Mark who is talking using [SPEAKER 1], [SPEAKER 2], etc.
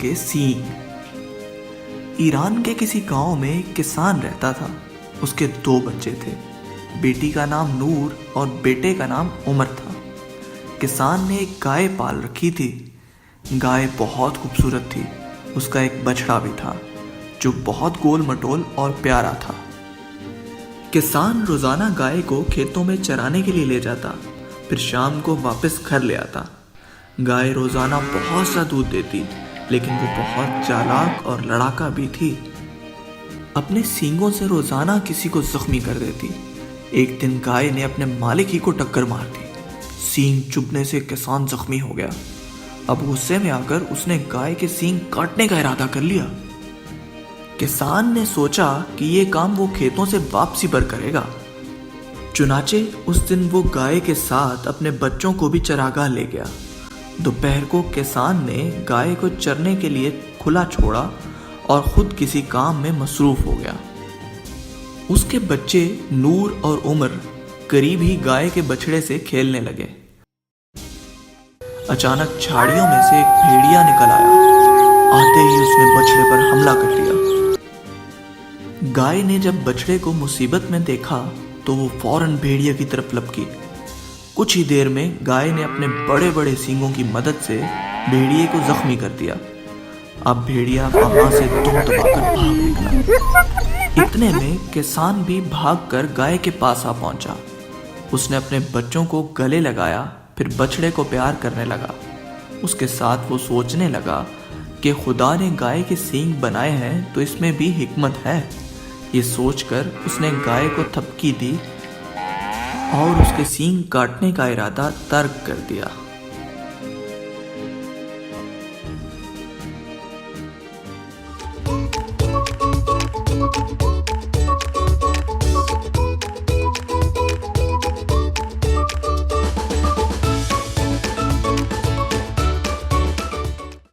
[SPEAKER 1] के सींग। ईरान के किसी गांव में एक किसान रहता था। उसके 2 बच्चे थे, बेटी का नाम नूर और बेटे का नाम उमर था। किसान ने एक गाय पाल रखी थी। गाय बहुत खूबसूरत थी। उसका एक बछड़ा भी था जो बहुत गोल मटोल और प्यारा था। किसान रोजाना गाय को खेतों में चराने के लिए ले जाता, फिर शाम को वापस घर ले आता। गाय रोजाना बहुत सा दूध देती, लेकिन वो बहुत चालाक और लड़ाका भी थी। अपने सींगों से रोजाना किसी को जख्मी कर देती। एक दिन गाय ने अपने मालिक ही को टक्कर मार दी। सींग चुभने से किसान जख्मी हो गया। अब गुस्से में आकर उसने गाय के सींग काटने का इरादा कर लिया। किसान ने सोचा कि ये काम वो खेतों से वापसी पर करेगा। चुनाचे उस दिन वो गाय के साथ अपने बच्चों को भी चरागाह ले गया। दोपहर को किसान ने गाय को चरने के लिए खुला छोड़ा और खुद किसी काम में मसरूफ हो गया। उसके बच्चे नूर और उमर करीब ही गाय के बछड़े से खेलने लगे। अचानक झाड़ियों में से एक भेड़िया निकल आया। आते ही उसने बछड़े पर हमला कर दिया। गाय ने जब बछड़े को मुसीबत में देखा तो वो फौरन भेड़िया की तरफ लपकी। कुछ ही देर में गाय ने अपने बड़े बड़े सींगों की मदद से भेड़िए को जख्मी कर दिया। अब भेड़िया वहां से दुम दबाकर भाग निकला। इतने में किसान भी भागकर गाय के पास आ पहुंचा। उसने अपने बच्चों को गले लगाया, फिर बछड़े को प्यार करने लगा। उसके साथ वो सोचने लगा कि खुदा ने गाय के सींग बनाए हैं तो इसमें भी हिकमत है। ये सोचकर उसने गाय को थपकी दी और उसके सींग काटने का इरादा तर्क कर दिया।